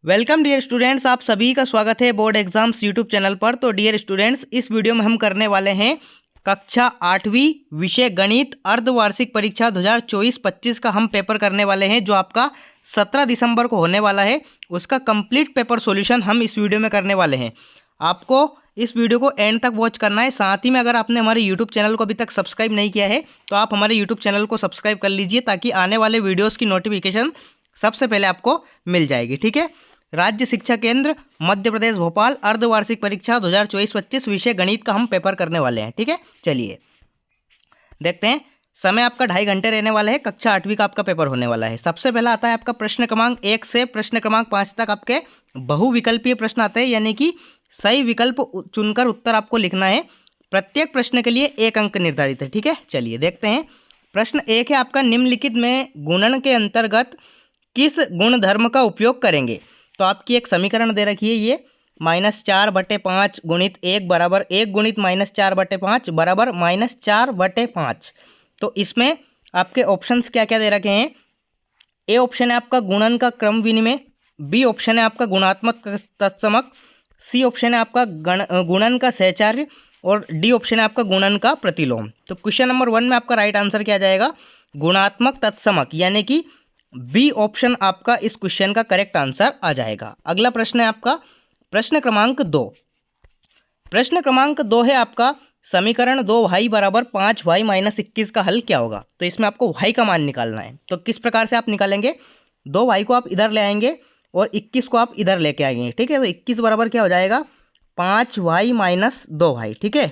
Welcome dear students, आप सभी का स्वागत है बोर्ड एग्जाम्स यूट्यूब चैनल पर। तो डियर स्टूडेंट्स, इस वीडियो में हम करने वाले हैं कक्षा 8वीं विषय गणित अर्धवार्षिक परीक्षा 2024-25 का हम पेपर करने वाले हैं, जो आपका 17 दिसंबर को होने वाला है। उसका कंप्लीट पेपर सॉल्यूशन हम इस वीडियो में करने वाले हैं। आपको इस वीडियो को एंड तक वॉच करना है। साथ ही में अगर आपने हमारे यूट्यूब चैनल को अभी तक सब्सक्राइब नहीं किया है तो आप हमारे यूट्यूब चैनल को सब्सक्राइब कर लीजिए, ताकि आने वाले वीडियोज़ की नोटिफिकेशन सबसे पहले आपको मिल जाएगी। ठीक है। राज्य शिक्षा केंद्र मध्य प्रदेश भोपाल अर्धवार्षिक परीक्षा 2024-25 विषय गणित का हम पेपर करने वाले हैं। ठीक है, चलिए देखते हैं। समय आपका 2.5 घंटे रहने वाला है। कक्षा 8वीं का आपका पेपर होने वाला है। सबसे पहला आता है आपका प्रश्न क्रमांक 1 से प्रश्न क्रमांक 5 तक आपके बहुविकल्पीय प्रश्न आते हैं, यानी कि सही विकल्प चुनकर उत्तर आपको लिखना है। प्रत्येक प्रश्न के लिए 1 अंक निर्धारित है। ठीक है, चलिए देखते हैं। प्रश्न 1 है आपका, निम्नलिखित में गुणन के अंतर्गत किस गुणधर्म का उपयोग करेंगे। तो आपकी एक समीकरण दे रखी है, ये -4/5 गुणित 1 बराबर 1 गुणित -4/5 बराबर -4/5। तो इसमें आपके ऑप्शंस क्या क्या दे रखे हैं। ए ऑप्शन है आपका गुणन का क्रम विनिमय, बी ऑप्शन है आपका गुणात्मक तत्समक, सी ऑप्शन है आपका गुणन का सहचार्य और डी ऑप्शन है आपका गुणन का प्रतिलोम। तो क्वेश्चन नंबर 1 में आपका राइट आंसर क्या जाएगा, गुणात्मक तत्समक, यानी कि बी ऑप्शन आपका इस क्वेश्चन का करेक्ट आंसर आ जाएगा। अगला प्रश्न है आपका प्रश्न क्रमांक 2। प्रश्न क्रमांक 2 है आपका, समीकरण 2y बराबर 5y - 21 का हल क्या होगा। तो इसमें आपको y का मान निकालना है। तो किस प्रकार से आप निकालेंगे, 2y को आप इधर ले आएंगे और 21 को आप इधर लेके आएंगे। ठीक है, तो 21 बराबर क्या हो जाएगा, 5y - 2y। ठीक है,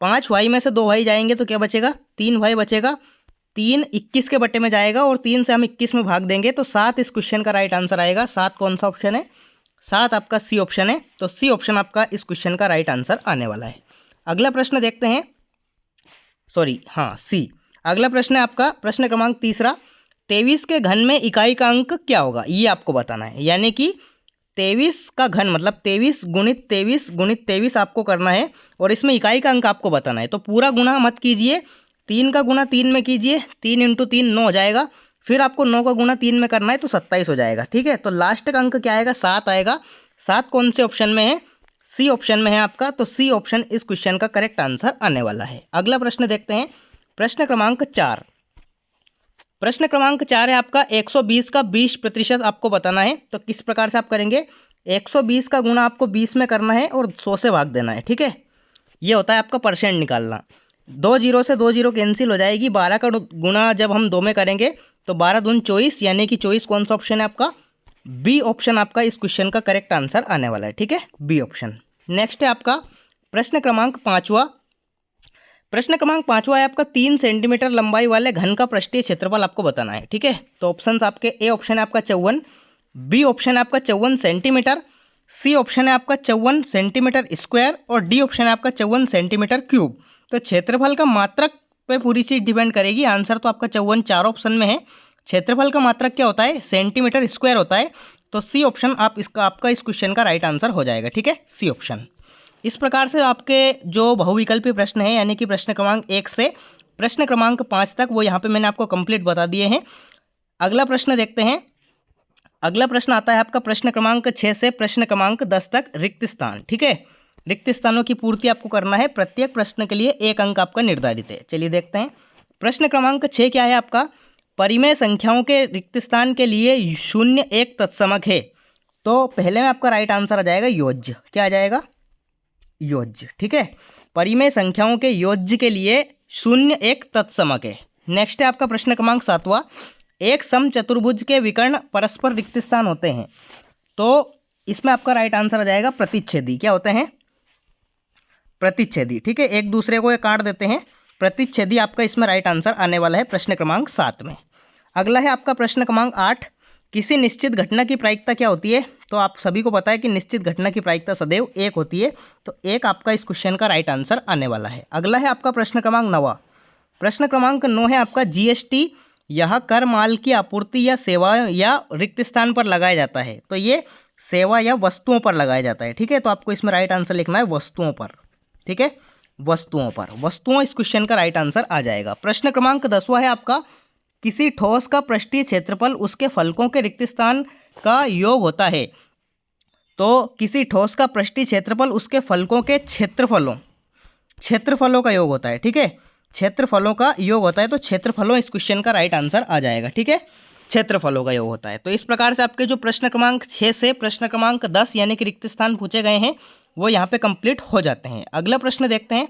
5y में से 2y जाएंगे तो क्या बचेगा, 3y बचेगा। 3 21 के बट्टे में जाएगा और 3 से हम 21 में भाग देंगे तो 7 इस क्वेश्चन का राइट आंसर आएगा। 7 कौन सा ऑप्शन है, 7 आपका सी ऑप्शन है। तो सी ऑप्शन आपका इस क्वेश्चन का राइट आंसर आने वाला है। अगला प्रश्न देखते हैं, सी। अगला प्रश्न है आपका प्रश्न क्रमांक 3, 23 के घन में इकाई का अंक क्या होगा, ये आपको बताना है। यानी कि 23 का घन मतलब 23 गुणित 23 गुणित 23 आपको करना है और इसमें इकाई का अंक आपको बताना है। तो पूरा गुणा मत कीजिए, 3 का गुणा 3 में कीजिए, 3 × 3 9 हो जाएगा। फिर आपको 9 का गुणा 3 में करना है तो 27 हो जाएगा। ठीक है, तो लास्ट का अंक क्या आएगा, 7 आएगा। 7 कौन से ऑप्शन में है, सी ऑप्शन में है आपका। तो सी ऑप्शन इस क्वेश्चन का करेक्ट आंसर आने वाला है। अगला प्रश्न देखते हैं, प्रश्न क्रमांक 4। प्रश्न क्रमांक 4 है आपका, 120 का 20% आपको बताना है। तो किस प्रकार से आप करेंगे, 120 का गुणा आपको 20 में करना है और 100 से भाग देना है। ठीक है, ये होता है आपका परसेंट निकालना। 2 जीरो से 2 जीरो कैंसिल हो जाएगी। 12 का गुणा जब हम 2 में करेंगे तो 12 दूनी 24, यानी कि 24 कौन सा ऑप्शन है आपका, बी ऑप्शन आपका इस क्वेश्चन का करेक्ट आंसर आने वाला है। ठीक है, बी ऑप्शन। नेक्स्ट है आपका प्रश्न क्रमांक 5वां। प्रश्न क्रमांक 5वां है आपका, 3 सेंटीमीटर लंबाई वाले घन का पृष्ठीय क्षेत्रफल आपको बताना है। ठीक है, तो ऑप्शंस आपके ए ऑप्शन है आपका 54, बी ऑप्शन है आपका 54 सेंटीमीटर, सी ऑप्शन है आपका 54 सेंटीमीटर स्क्वायर और डी ऑप्शन है आपका 54 सेंटीमीटर क्यूब। तो क्षेत्रफल का मात्रक पे पूरी चीज़ डिपेंड करेगी। आंसर तो आपका 54 4 ऑप्शन में है। क्षेत्रफल का मात्रक क्या होता है, सेंटीमीटर स्क्वायर होता है। तो सी ऑप्शन आपका इस क्वेश्चन का राइट आंसर हो जाएगा। ठीक है, सी ऑप्शन। इस प्रकार से आपके जो बहुविकल्पी प्रश्न है, यानी कि प्रश्न क्रमांक 1 से प्रश्न क्रमांक 5 तक, वो यहाँ पे मैंने आपको कंप्लीट बता दिए हैं। अगला प्रश्न देखते हैं। अगला प्रश्न आता है आपका प्रश्न क्रमांक 6 से प्रश्न क्रमांक 10 तक, रिक्त स्थान। ठीक है, रिक्त स्थानों की पूर्ति आपको करना है। प्रत्येक प्रश्न के लिए 1 अंक आपका निर्धारित है। चलिए देखते हैं। प्रश्न क्रमांक 6 क्या है आपका, परिमेय संख्याओं के रिक्त स्थान के लिए 0 1 तत्समक है। तो पहले में आपका राइट आंसर आ जाएगा योज्य। क्या आ जाएगा, योज्य। ठीक है, परिमेय संख्याओं के योज्य के लिए 0 1 तत्समक है। नेक्स्ट है आपका प्रश्न क्रमांक 7वां, एक समचतुर्भुज के विकर्ण परस्पर रिक्त स्थान होते हैं। तो इसमें आपका राइट आंसर आ जाएगा प्रतिच्छेदी। क्या होते हैं, प्रतिच्छेदी। ठीक है, एक दूसरे को ये काट देते हैं, प्रतिच्छेदी आपका इसमें राइट आंसर आने वाला है प्रश्न क्रमांक 7 में। अगला है आपका प्रश्न क्रमांक 8, किसी निश्चित घटना की प्रायिकता क्या होती है। तो आप सभी को पता है कि निश्चित घटना की प्रायिकता सदैव 1 होती है। तो 1 आपका इस क्वेश्चन का राइट आंसर आने वाला है। अगला है आपका प्रश्न क्रमांक 9। प्रश्न क्रमांक 9 है आपका, जीएसटी यह कर माल की आपूर्ति या सेवा या रिक्त स्थान पर लगाया जाता है। तो ये सेवा या वस्तुओं पर लगाया जाता है। ठीक है, तो आपको इसमें राइट आंसर लिखना है वस्तुओं पर। ठीक है, वस्तुओं पर, वस्तुओं इस क्वेश्चन का राइट आंसर आ जाएगा। प्रश्न क्रमांक 10वां है आपका, किसी ठोस का पृष्ठीय क्षेत्रफल उसके फलकों के रिक्त स्थान का योग होता है। तो किसी ठोस का पृष्ठीय क्षेत्रफल उसके फलकों के क्षेत्रफलों का योग होता है। ठीक है, क्षेत्रफलों का योग होता है, तो क्षेत्रफलों इस क्वेश्चन का राइट आंसर आ जाएगा। ठीक है, क्षेत्रफलों का योग होता है। तो इस प्रकार से आपके जो प्रश्न क्रमांक 6 से प्रश्न क्रमांक 10 यानी कि रिक्त स्थान पूछे गए हैं वो यहाँ पे कंप्लीट हो जाते हैं। अगला प्रश्न देखते हैं।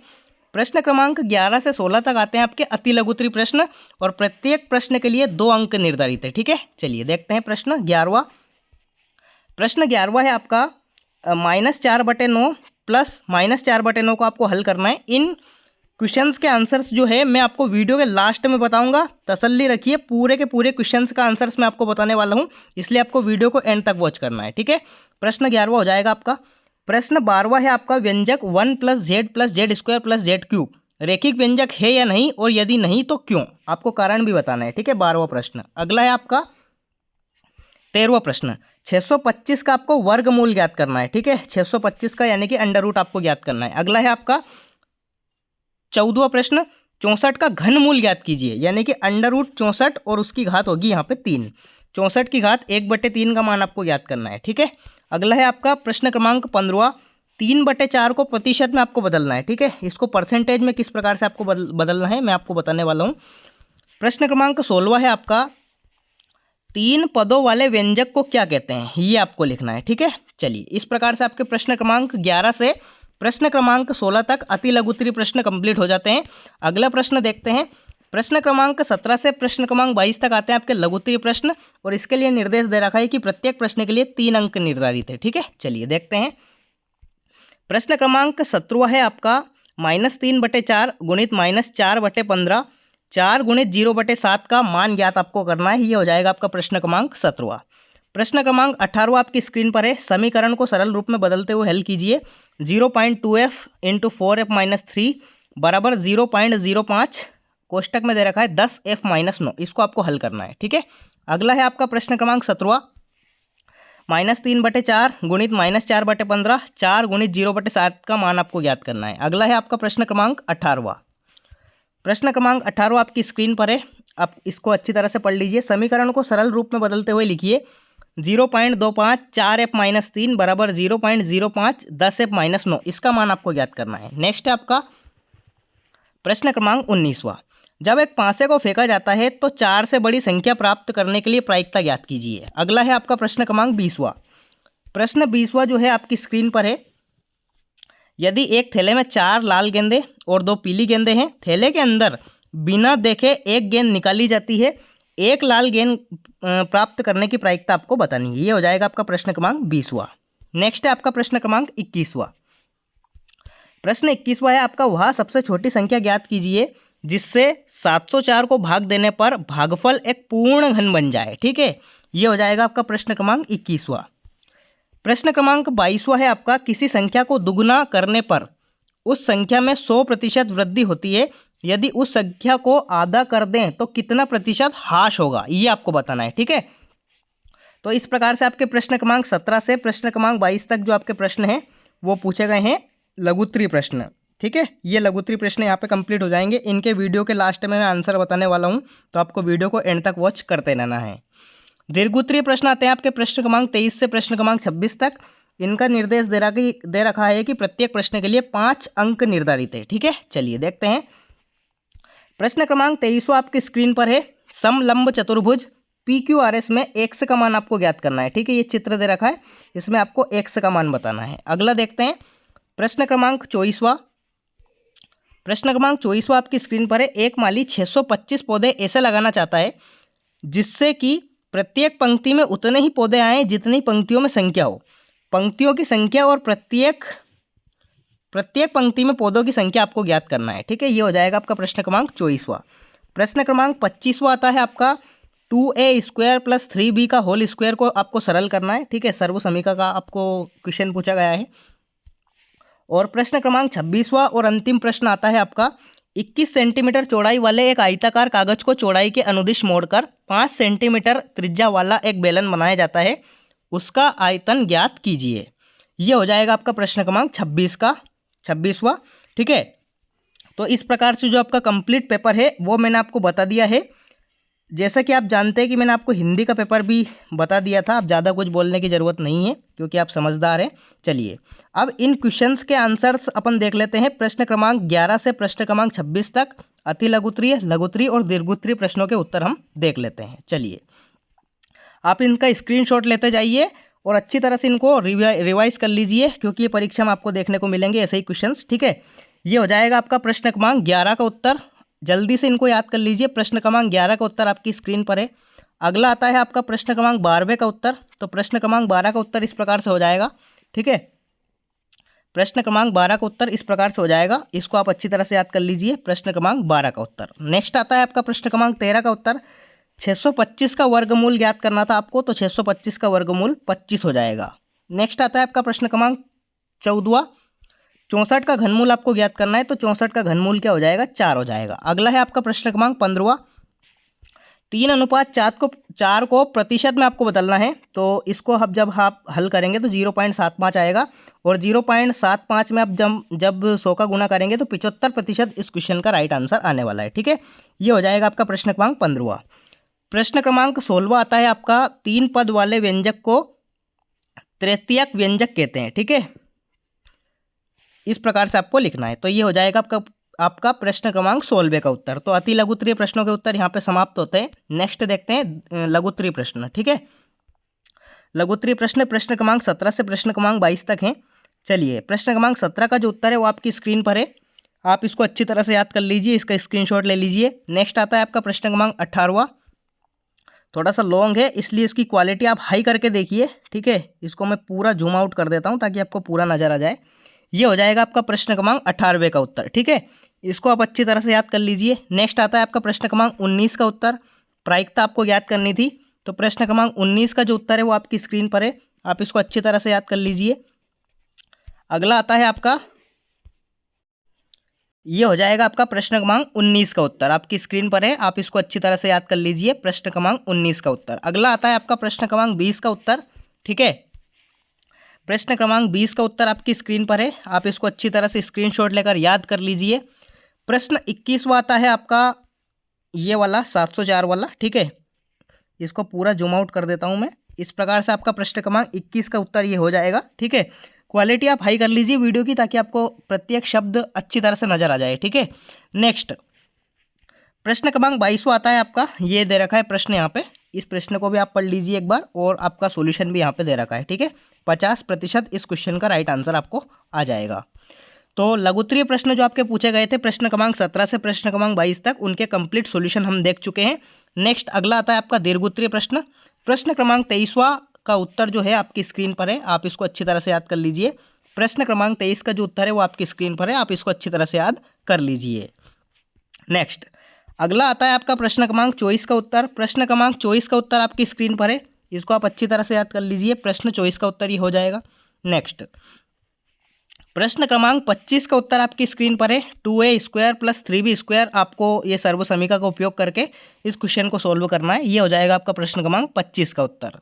प्रश्न क्रमांक 11 से 16 तक आते हैं आपके अति लघुत्तरीय प्रश्न और प्रत्येक प्रश्न के लिए 2 अंक निर्धारित है। ठीक है, चलिए देखते हैं प्रश्न 11वां। प्रश्न 11वां है आपका -4/9 प्लस -4/9 को आपको हल करना है। इन क्वेश्चंस के आंसर्स जो है मैं आपको वीडियो के लास्ट में बताऊंगा, तसल्ली रखिए, पूरे के पूरे क्वेश्चंस का आंसर्स मैं आपको बताने वाला हूं, इसलिए आपको वीडियो को एंड तक वॉच करना है। ठीक है, प्रश्न 11वां हो जाएगा आपका। प्रश्न 12वां है आपका व्यंजक 1 + z + z² + z³ रेखिक व्यंजक है या नहीं, और यदि नहीं तो क्यों, आपको कारण भी बताना है। ठीक है, 12वां प्रश्न। अगला है आपका 13वां प्रश्न। 625 का आपको वर्गमूल ज्ञात करना है। ठीक है, 625 का यानी कि अंडर रूट आपको ज्ञात करना है। अगला है आपका 14वां प्रश्न। 64 का घनमूल ज्ञात कीजिए, यानी कि अंडर रूट 64 और उसकी घात होगी यहाँ पे 3। 64 की घात 1/3 का मान आपको ज्ञात करना है। ठीक है, अगला है आपका प्रश्न क्रमांक 15। 3/4 को प्रतिशत में आपको बदलना है। ठीक है, इसको परसेंटेज में किस प्रकार से आपको बदलना है मैं आपको बताने वाला हूँ। प्रश्न क्रमांक 16 है आपका 3 पदों वाले व्यंजक को क्या कहते हैं, ये आपको लिखना है। ठीक है, चलिए इस प्रकार से आपके प्रश्न क्रमांक 11 से प्रश्न क्रमांक 16 तक अति लघुत्तरीय प्रश्न कंप्लीट हो जाते हैं। अगला प्रश्न देखते हैं। प्रश्न क्रमांक 17 से प्रश्न क्रमांक 22 तक आते हैं आपके लघुत्तरीय प्रश्न, और इसके लिए निर्देश दे रखा है कि प्रत्येक प्रश्न के लिए 3 अंक निर्धारित है। ठीक है, चलिए देखते हैं। प्रश्न क्रमांक 17 है आपका -3/4 गुणित -4/15 4 गुणित 0/7 का मान ज्ञात आपको करना है। ये हो जाएगा आपका प्रश्न क्रमांक 17। प्रश्न क्रमांक 18 आपकी स्क्रीन पर है। समीकरण को सरल रूप में बदलते हुए हल कीजिए। 0.2f × 4f-3 बराबर 0.05 कोष्टक में दे रखा है 10f-9, इसको आपको हल करना है। ठीक है, अगला है आपका प्रश्न क्रमांक 17। -3/4 गुणित -4/15 4 गुणित 0/7 का मान आपको ज्ञात करना है। अगला है आपका प्रश्न क्रमांक 18वां। प्रश्न क्रमांक 18 आपकी स्क्रीन पर है, आप इसको अच्छी तरह से पढ़ लीजिए। समीकरण को सरल रूप में बदलते हुए लिखिए। 0.25 4f-3 बराबर 0.05 10f-9, इसका मान आपको ज्ञात करना है। नेक्स्ट है आपका प्रश्न क्रमांक 19वां। जब एक पासे को फेंका जाता है तो 4 से बड़ी संख्या प्राप्त करने के लिए प्रायिकता ज्ञात कीजिए। अगला है आपका प्रश्न क्रमांक 20वां। प्रश्न 20वां जो है आपकी स्क्रीन पर है। यदि एक थैले में 4 लाल गेंदे और 2 पीली गेंदे हैं, थैले के अंदर बिना देखे एक गेंद निकाली जाती है, एक लाल गेंद प्राप्त करने की प्रायिकता आपको बतानी है। ये हो जाएगा आपका प्रश्न क्रमांक 20वां। नेक्स्ट है आपका प्रश्न क्रमांक 21वां। प्रश्न 21वां है आपका वह सबसे छोटी संख्या ज्ञात कीजिए जिससे 704 को भाग देने पर भागफल एक पूर्ण घन बन जाए। ठीक है, ये हो जाएगा आपका प्रश्न क्रमांक 21वां। प्रश्न क्रमांक 22वां है आपका किसी संख्या को दुगुना करने पर उस संख्या में 100% वृद्धि होती है, यदि उस संख्या को आधा कर दें तो कितना प्रतिशत ह्रास होगा, ये आपको बताना है। ठीक है, तो इस प्रकार से आपके प्रश्न क्रमांक 17 से प्रश्न क्रमांक 22 तक जो आपके प्रश्न हैं वो पूछे गए हैं लघुत्तरीय प्रश्न। ठीक है, ये लघुत्तरीय प्रश्न यहाँ पे कंप्लीट हो जाएंगे। इनके वीडियो के लास्ट में मैं आंसर बताने वाला हूँ, तो आपको वीडियो को एंड तक वॉच करते रहना है। दीर्घोत्तरीय प्रश्न आते हैं आपके प्रश्न क्रमांक 23 से प्रश्न क्रमांक 26 तक। इनका निर्देश दे रखा है कि प्रत्येक प्रश्न के लिए 5 अंक निर्धारित है। ठीक है, चलिए देखते हैं। प्रश्न क्रमांक 23वां आपकी स्क्रीन पर है। समलंब चतुर्भुज PQRS में x का मान आपको ज्ञात करना है। ठीक है, ये चित्र दे रखा है, इसमें आपको x का मान बताना है। अगला देखते हैं प्रश्न क्रमांक 24वां। प्रश्न क्रमांक 24वां आपकी स्क्रीन पर है। एक माली 625 पौधे ऐसे लगाना चाहता है जिससे कि प्रत्येक पंक्ति में उतने ही पौधे आए जितनी पंक्तियों में संख्या हो। पंक्तियों की संख्या और प्रत्येक पंक्ति में पौधों की संख्या आपको ज्ञात करना है। ठीक है, ये हो जाएगा आपका प्रश्न क्रमांक 24वां। प्रश्न क्रमांक 25वां आता है आपका 2a² + 3b का होल स्क्वायर को आपको सरल करना है। ठीक है, सर्व समीकरण का आपको क्वेश्चन पूछा गया है। और प्रश्न क्रमांक 26वां और अंतिम प्रश्न आता है आपका 21 सेंटीमीटर चौड़ाई वाले एक आयताकार कागज को चौड़ाई के अनुदिश मोड़कर 5 सेंटीमीटर त्रिज्या वाला एक बेलन बनाया जाता है, उसका आयतन ज्ञात कीजिए। ये हो जाएगा आपका प्रश्न क्रमांक 26वां। ठीक है, तो इस प्रकार से जो आपका कंप्लीट पेपर है वो मैंने आपको बता दिया है। जैसा कि आप जानते हैं कि मैंने आपको हिंदी का पेपर भी बता दिया था, अब ज़्यादा कुछ बोलने की ज़रूरत नहीं है क्योंकि आप समझदार हैं। चलिए अब इन क्वेश्चंस के आंसर्स अपन देख लेते हैं। प्रश्न क्रमांक 11 से प्रश्न क्रमांक 26 तक अति लघुत्तरीय, लघुत्तरीय और दीर्घोत्तरीय प्रश्नों के उत्तर हम देख लेते हैं। चलिए आप इनका स्क्रीनशॉट लेते जाइए और अच्छी तरह से इनको रिवाइज कर लीजिए क्योंकि ये परीक्षा में आपको देखने को मिलेंगे ऐसे ही क्वेश्चंस, ठीक है। ये हो जाएगा आपका प्रश्न क्रमांक 11 का उत्तर। जल्दी से इनको याद कर लीजिए। प्रश्न क्रमांक 11 का उत्तर आपकी स्क्रीन पर है। अगला आता है आपका प्रश्न क्रमांक 12वें का उत्तर। तो प्रश्न क्रमांक 12 का उत्तर इस प्रकार से हो जाएगा, ठीक है। प्रश्न क्रमांक 12 का उत्तर इस प्रकार से हो जाएगा, इसको आप अच्छी तरह से याद कर लीजिए। प्रश्न क्रमांक 12 का उत्तर। नेक्स्ट आता है आपका प्रश्न क्रमांक 13 का उत्तर। 625 का वर्गमूल ज्ञात करना था आपको, तो 625 का वर्गमूल 25 हो जाएगा। नेक्स्ट आता है आपका प्रश्न क्रमांक 14वां। 64 का घनमूल आपको ज्ञात करना है, तो 64 का घनमूल क्या हो जाएगा, 4 हो जाएगा। अगला है आपका प्रश्न क्रमांक 15वां। 3:4 को प्रतिशत में आपको बदलना है, तो इसको अब जब आप हल करेंगे तो 0.75 आएगा और 0.75 में आप जब 100 का गुना करेंगे तो 75% इस क्वेश्चन का राइट आंसर आने वाला है, ठीक है। ये हो जाएगा आपका प्रश्न क्रमांक 15वां। प्रश्न क्रमांक 16वां आता है आपका। 3 पद वाले व्यंजक को तृतीयक व्यंजक कहते हैं, ठीक है। इस प्रकार से आपको लिखना है, तो ये हो जाएगा आपका प्रश्न क्रमांक 16वें का उत्तर। तो अति लघुत्तरीय प्रश्नों के उत्तर यहाँ पे समाप्त होते हैं। नेक्स्ट देखते हैं लघुत्तरीय प्रश्न, ठीक है। लघुत्तरीय प्रश्न प्रश्न क्रमांक 17 से प्रश्न क्रमांक 22 तक हैं। चलिए प्रश्न क्रमांक 17 का जो उत्तर है वो आपकी स्क्रीन पर है, आप इसको अच्छी तरह से याद कर लीजिए, इसका स्क्रीनशॉट ले लीजिए। नेक्स्ट आता है आपका प्रश्न क्रमांक 18वां। थोड़ा सा लॉन्ग है इसलिए इसकी क्वालिटी आप हाई करके देखिए, ठीक है। इसको मैं पूरा जूम आउट कर देता हूँ ताकि आपको पूरा नजर आ जाए। ये हो जाएगा आपका प्रश्न क्रमांक 18वें का उत्तर, ठीक है। इसको आप अच्छी तरह से याद कर लीजिए। नेक्स्ट आता है आपका प्रश्न क्रमांक 19 का उत्तर। प्रायिकता आपको याद करनी थी, तो प्रश्न क्रमांक 19 का जो उत्तर है वो आपकी स्क्रीन पर है, आप इसको अच्छी तरह से याद कर लीजिए। अगला आता है आपका, ये हो जाएगा आपका प्रश्न क्रमांक 19 का उत्तर, आपकी स्क्रीन पर है, आप इसको अच्छी तरह से याद कर लीजिए। प्रश्न क्रमांक 19 का उत्तर। अगला आता है आपका प्रश्न क्रमांक 20 का उत्तर, ठीक है। प्रश्न क्रमांक 20 का उत्तर आपकी स्क्रीन पर है, आप इसको अच्छी तरह से स्क्रीनशॉट लेकर याद कर लीजिए। प्रश्न 21वां आता है आपका, ये वाला 704 वाला, ठीक है। इसको पूरा जूम आउट कर देता हूं मैं। इस प्रकार से आपका प्रश्न क्रमांक 21 का उत्तर ये हो जाएगा, ठीक है। क्वालिटी आप हाई कर लीजिए वीडियो की ताकि आपको प्रत्येक शब्द अच्छी तरह से नजर आ जाए, ठीक है। नेक्स्ट प्रश्न क्रमांक 22वां आता है आपका, ये दे रखा है प्रश्न यहाँ पे, इस प्रश्न को भी आप पढ़ लीजिए एक बार और आपका सॉल्यूशन भी यहाँ पे दे रखा है, ठीक है। 50% इस क्वेश्चन का राइट आंसर आपको आ जाएगा। तो लघुत्तरीय प्रश्न जो आपके पूछे गए थे प्रश्न क्रमांक 17 से प्रश्न क्रमांक 22 तक, उनके कंप्लीट सॉल्यूशन हम देख चुके हैं। नेक्स्ट अगला आता है आपका दीर्घोत्तरीय प्रश्न। प्रश्न क्रमांक 23वां का उत्तर जो है आपकी स्क्रीन पर है, आप इसको अच्छी तरह से याद कर लीजिए। प्रश्न क्रमांक 23 का जो उत्तर है वो आपकी स्क्रीन पर है, आप इसको अच्छी तरह से याद कर लीजिए। नेक्स्ट अगला आता है आपका प्रश्न क्रमांक 24 का उत्तर। प्रश्न क्रमांक 24 का उत्तर आपकी स्क्रीन पर है, इसको आप अच्छी तरह से याद कर लीजिए। प्रश्न 24 का उत्तर ये हो जाएगा। नेक्स्ट प्रश्न क्रमांक 25 का उत्तर आपकी स्क्रीन पर है। 2a² + 3b², आपको ये सर्व समीकरण का उपयोग करके इस क्वेश्चन को सोल्व करना है। ये हो जाएगा आपका प्रश्न क्रमांक 25 का उत्तर।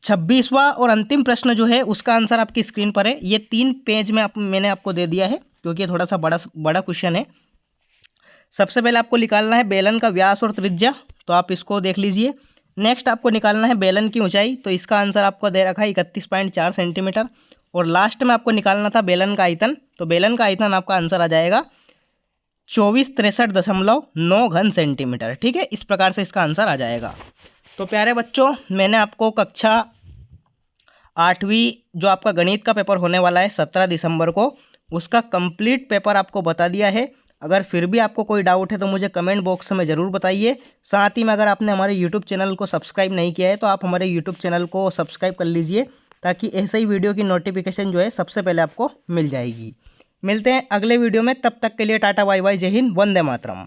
26वां और अंतिम प्रश्न जो है उसका आंसर आपकी स्क्रीन पर है। ये 3 पेज में मैंने आपको दे दिया है क्योंकि ये थोड़ा सा बड़ा क्वेश्चन है। सबसे पहले आपको निकालना है बेलन का व्यास और त्रिज्या, तो आप इसको देख लीजिए। नेक्स्ट आपको निकालना है बेलन की ऊंचाई, तो इसका आंसर आपको दे रखा है 31.4 सेंटीमीटर। और लास्ट में आपको निकालना था बेलन का आयतन, तो बेलन का आयतन आपका आंसर आ जाएगा 2463.9 घन सेंटीमीटर, ठीक है। इस प्रकार से इसका आंसर आ जाएगा। तो प्यारे बच्चों, मैंने आपको कक्षा 8वीं जो आपका गणित का पेपर होने वाला है 17 दिसंबर को, उसका कंप्लीट पेपर आपको बता दिया है। अगर फिर भी आपको कोई डाउट है तो मुझे कमेंट बॉक्स में ज़रूर बताइए। साथ ही में अगर आपने हमारे यूट्यूब चैनल को सब्सक्राइब नहीं किया है तो आप हमारे यूट्यूब चैनल को सब्सक्राइब कर लीजिए ताकि ऐसे ही वीडियो की नोटिफिकेशन जो है सबसे पहले आपको मिल जाएगी। मिलते हैं अगले वीडियो में, तब तक के लिए टाटा बाय बाय, जय हिंद, वंदे मातरम।